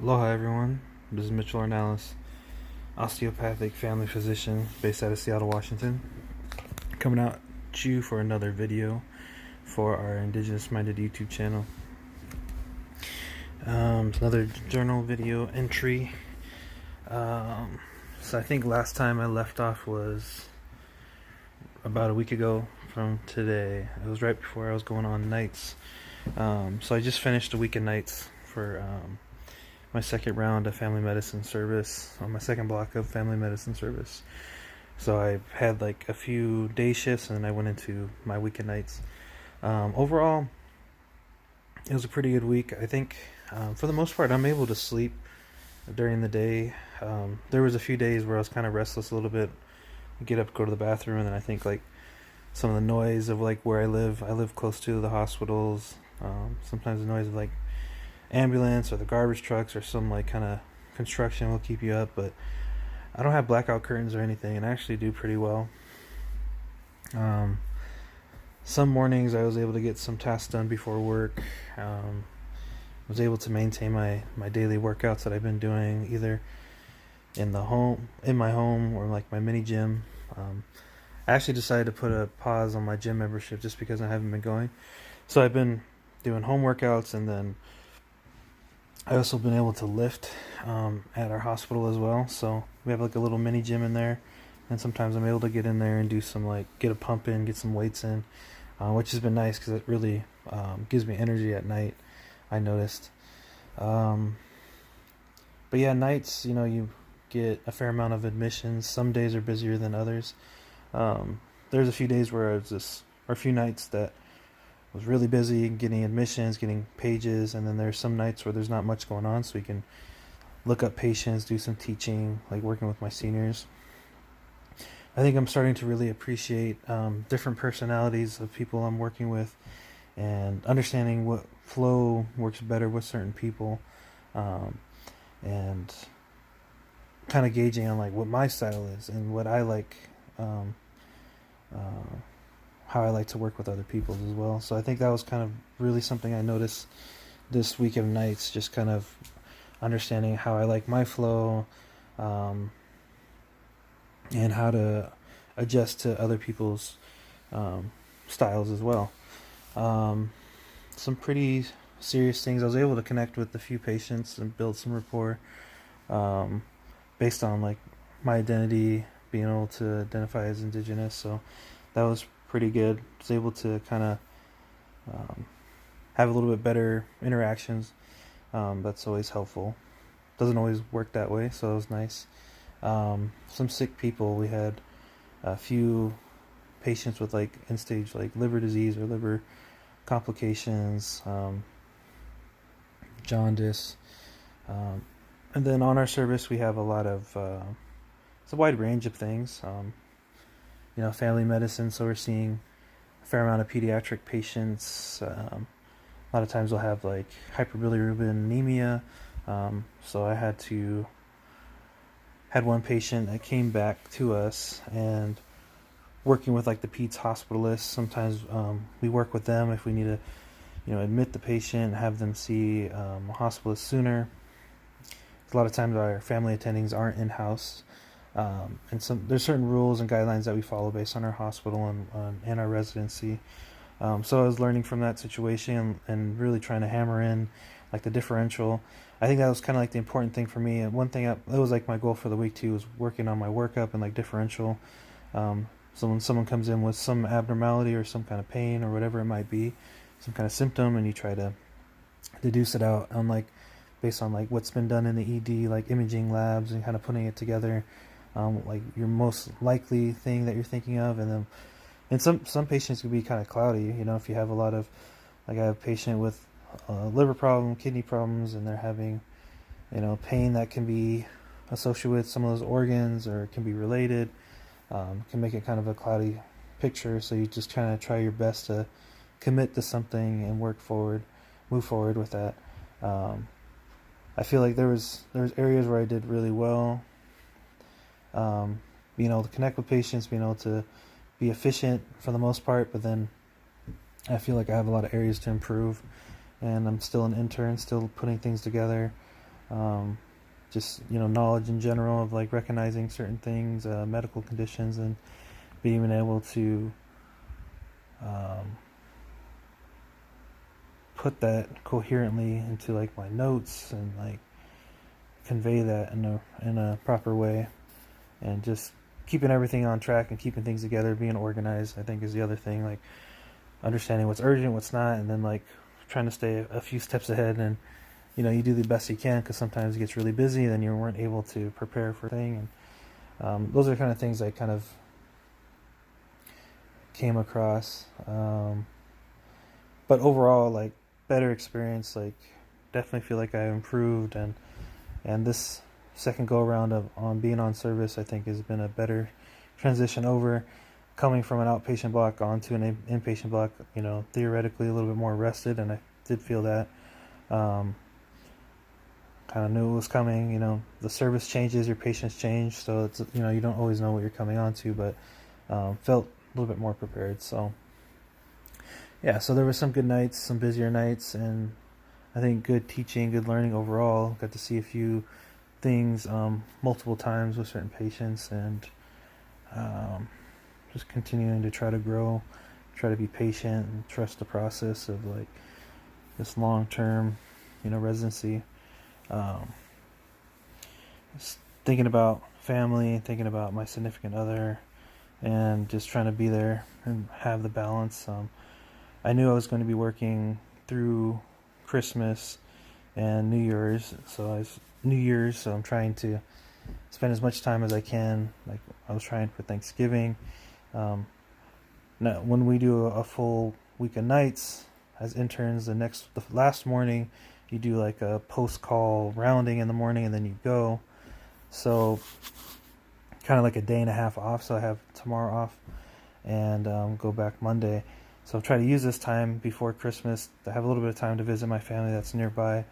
Aloha everyone, this is Mitchell Ornalis, osteopathic family physician based out of Seattle, Washington, coming out to you for another video for our Indigenous Minded YouTube channel. Another journal video entry. So I think last time I left off was about a week ago from today. It was right before I was going on nights. So I just finished a week of nights for my second round of family medicine service, on my second block of family medicine service. So I had like a few day shifts and then I went into my weekend nights. Overall, it was a pretty good week. I think for the most part I'm able to sleep during the day. There was a few days where I was kind of restless a little bit, get up, go to the bathroom, and then I think like some of the noise of like where I live close to the hospitals. Sometimes the noise of like ambulance or the garbage trucks or some like kind of construction will keep you up, but I don't have blackout curtains or anything, and I actually do pretty well. Some mornings I was able to get some tasks done before work. Was able to maintain my daily workouts that I've been doing, either in my home, or like my mini gym. I actually decided to put a pause on my gym membership just because I haven't been going. So I've been doing home workouts, and then I also been able to lift at our hospital as well. So we have like a little mini gym in there, and sometimes I'm able to get in there and do some like get a pump in, get some weights in, which has been nice because it really gives me energy at night, I noticed. But yeah, nights, you get a fair amount of admissions. Some days are busier than others. There's a few days where or a few nights that was really busy getting admissions, getting pages, and then there's some nights where there's not much going on, so we can look up patients, do some teaching, like working with my seniors. I think I'm starting to really appreciate different personalities of people I'm working with, and understanding what flow works better with certain people, and kind of gauging on like what my style is and what I like, how I like to work with other people as well. So I think that was kind of really something I noticed this week of nights, just kind of understanding how I like my flow, and how to adjust to other people's styles as well. Some pretty serious things. I was able to connect with a few patients and build some rapport, based on like my identity, being able to identify as Indigenous. So that was pretty good. I was able to kind of have a little bit better interactions. That's always helpful. Doesn't always work that way, so it was nice. Some sick people. We had a few patients with like end stage like liver disease or liver complications, jaundice, and then on our service we have a lot of it's a wide range of things. Family medicine, so we're seeing a fair amount of pediatric patients. A lot of times we'll have like hyperbilirubin anemia. So I had one patient that came back to us, and working with like the peds hospitalists, sometimes we work with them if we need to admit the patient, have them see a hospitalist sooner. A lot of times our family attendings aren't in-house, and there's certain rules and guidelines that we follow based on our hospital and our residency. So I was learning from that situation and really trying to hammer in like the differential. I think that was kind of like the important thing for me. And one thing that was like my goal for the week too was working on my workup and like differential. So when someone comes in with some abnormality or some kind of pain or whatever it might be, some kind of symptom, and you try to deduce it out on like based on like what's been done in the ED, like imaging labs, and kind of putting it together, like your most likely thing that you're thinking of. And some patients can be kind of cloudy, if you have a lot of, like I have a patient with liver problem, kidney problems, and they're having pain that can be associated with some of those organs or can be related. Can make it kind of a cloudy picture, so you just kind of try your best to commit to something and move forward with that. I feel like there was areas where I did really well, being able to connect with patients, being able to be efficient for the most part, but then I feel like I have a lot of areas to improve, and I'm still an intern, still putting things together. just, knowledge in general of like recognizing certain things, medical conditions, and being able to put that coherently into like my notes and like convey that in a proper way, and just keeping everything on track and keeping things together, being organized, I think, is the other thing. Like understanding what's urgent, what's not, and then like trying to stay a few steps ahead. And you do the best you can, because sometimes it gets really busy, then you weren't able to prepare for a thing. And those are the kind of things I kind of came across. But overall, like, better experience. Like, definitely feel like I improved, and this second go around on being on service, I think, has been a better transition over coming from an outpatient block onto an inpatient block. Theoretically a little bit more rested, and I did feel that. Kind of knew it was coming. The service changes, your patients change, so it's, you don't always know what you're coming onto, but felt a little bit more prepared. So yeah, so there were some good nights, some busier nights, and I think good teaching, good learning overall. Got to see a few things multiple times with certain patients, and just continuing to try to grow, try to be patient, and trust the process of like this long-term, residency. Just thinking about family, thinking about my significant other, and just trying to be there and have the balance. I knew I was going to be working through Christmas and New Year's, so I'm trying to spend as much time as I can. Like, I was trying for Thanksgiving. Now, when we do a full week of nights as interns, the last morning, you do like a post-call rounding in the morning, and then you go. So kind of like a day and a half off. So I have tomorrow off, and go back Monday. So I'll try to use this time before Christmas to have a little bit of time to visit my family that's nearby.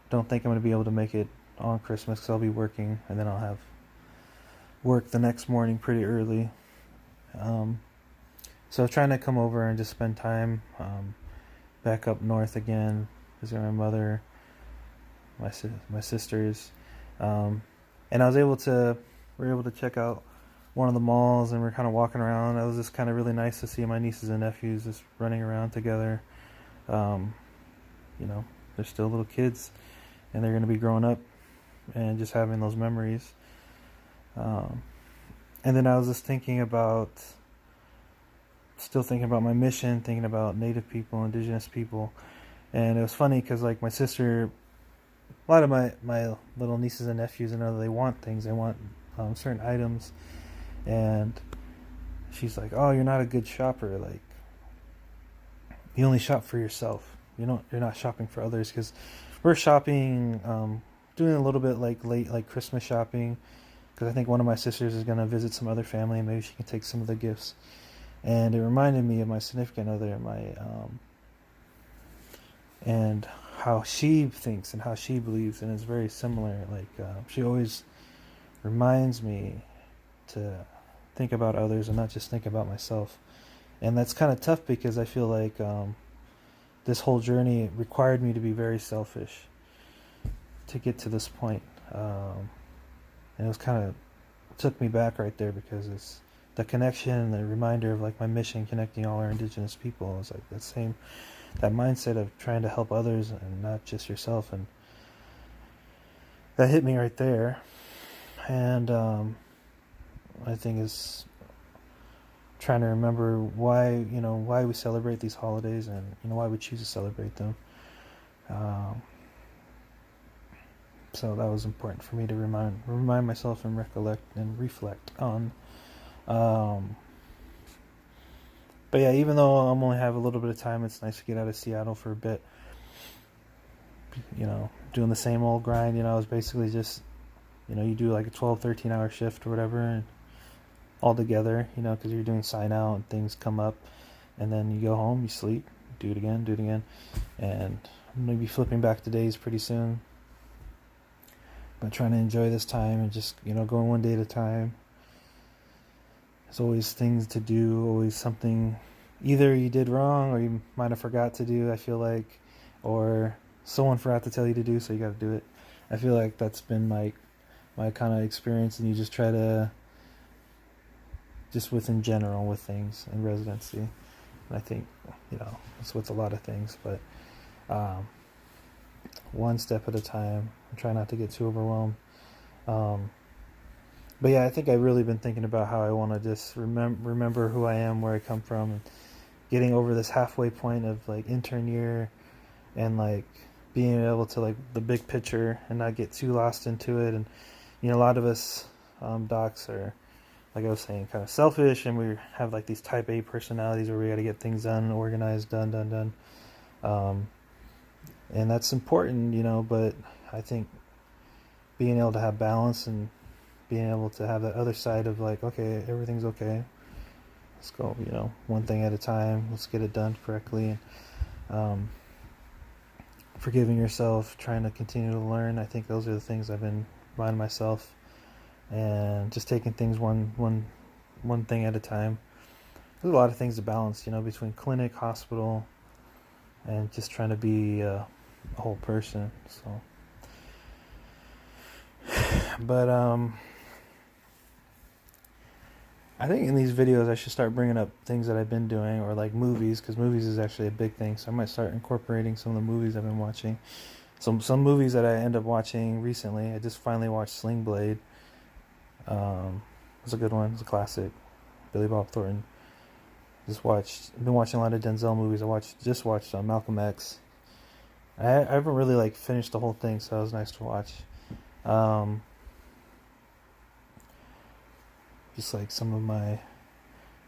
Don't think I'm going to be able to make it on Christmas, because I'll be working, and then I'll have work the next morning pretty early. So trying to come over and just spend time back up north again, visiting my mother, my sisters, and we were able to check out one of the malls, and we're kind of walking around. It was just kind of really nice to see my nieces and nephews just running around together. They're still little kids, and they're going to be growing up and just having those memories. And then I was just still thinking about my mission, thinking about Native people, Indigenous people. And it was funny because, like, my sister, a lot of my little nieces and nephews, they want things. They want certain items. And she's like, "Oh, you're not a good shopper. Like, you only shop for yourself. You're not shopping for others." Because we're shopping, doing a little bit like late, like Christmas shopping. Because I think one of my sisters is going to visit some other family, and maybe she can take some of the gifts. And it reminded me of my significant other, and how she thinks and how she believes, and it's very similar. Like, she always reminds me to think about others and not just think about myself. And that's kind of tough, because I feel like this whole journey required me to be very selfish to get to this point. And it was took me back right there, because it's the connection and the reminder of like my mission, connecting all our Indigenous people. It's like that mindset of trying to help others and not just yourself, and that hit me right there. And I think is trying to remember why we celebrate these holidays, and why we choose to celebrate them. So that was important for me to remind myself and recollect and reflect on. But yeah, even though I'm only have a little bit of time, it's nice to get out of Seattle for a bit. Doing the same old grind. I was basically just, you do like a 12, 13-hour shift or whatever, and all together, because you're doing sign out and things come up, and then you go home, you sleep, do it again, and I'm going to be flipping back to days pretty soon. But trying to enjoy this time and just, going one day at a time. There's always things to do, always something either you did wrong or you might have forgot to do, I feel like, or someone forgot to tell you to do, so you got to do it. I feel like that's been my kind of experience, and you just try to, just within general with things in residency. And I think, it's with a lot of things, but one step at a time. Try not to get too overwhelmed. But yeah, I think I've really been thinking about how I want to just remember who I am, where I come from, and getting over this halfway point of like intern year, and like being able to like the big picture and not get too lost into it. And a lot of us docs are, like I was saying, kind of selfish, and we have like these type A personalities where we got to get things done, organized, done. And that's important, but I think being able to have balance and being able to have that other side of like, okay, everything's okay. Let's go, one thing at a time. Let's get it done correctly. And forgiving yourself, trying to continue to learn. I think those are the things I've been reminding myself, and just taking things one thing at a time. There's a lot of things to balance, between clinic, hospital, and just trying to be a whole person. So, but I think in these videos I should start bringing up things that I've been doing, or like movies, because movies is actually a big thing. So I might start incorporating some of the movies I've been watching. Some movies that I end up watching recently. I just finally watched Sling Blade. It's a good one. It's a classic. Billy Bob Thornton. I've been watching a lot of Denzel movies. Just watched Malcolm X. I haven't really like finished the whole thing, so it was nice to watch. Just like some of my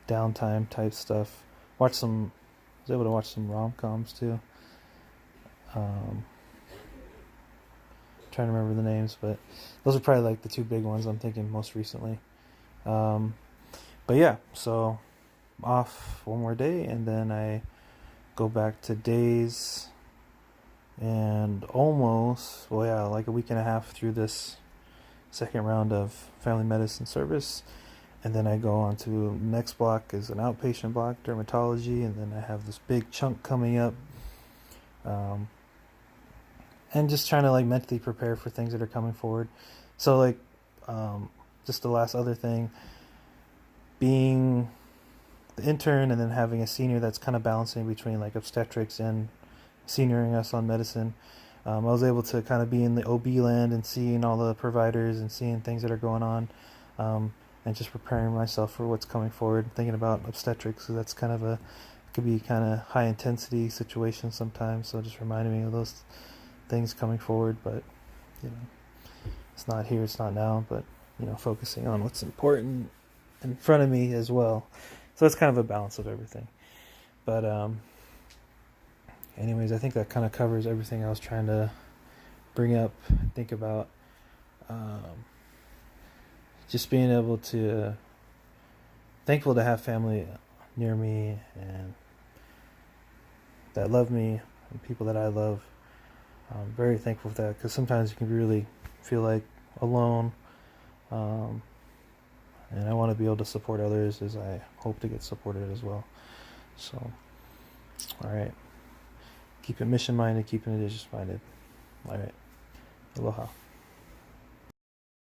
downtime type stuff. Was able to watch some rom-coms too. Trying to remember the names, but those are probably like the two big ones I'm thinking most recently. But yeah, so off one more day, and then I go back to days, and like a week and a half through this second round of family medicine service. And then I go on to next block is an outpatient block, dermatology, and then I have this big chunk coming up. And just trying to like mentally prepare for things that are coming forward. So like, just the last other thing, being the intern and then having a senior that's kind of balancing between like obstetrics and senioring us on medicine. I was able to kind of be in the OB land and seeing all the providers and seeing things that are going on, and just preparing myself for what's coming forward, thinking about obstetrics. So that's kind of could be kind of high intensity situation sometimes. So just reminding me of those things coming forward. But, it's not here, it's not now, but, focusing on what's important in front of me as well. So it's kind of a balance of everything. But, anyways, I think that kind of covers everything I was trying to bring up and think about. Just being able to, thankful to have family near me and that love me and people that I love. I'm very thankful for that, because sometimes you can really feel like alone. And I want to be able to support others as I hope to get supported as well. So, all right. Keep it mission-minded, keeping it just-minded. All right. Aloha.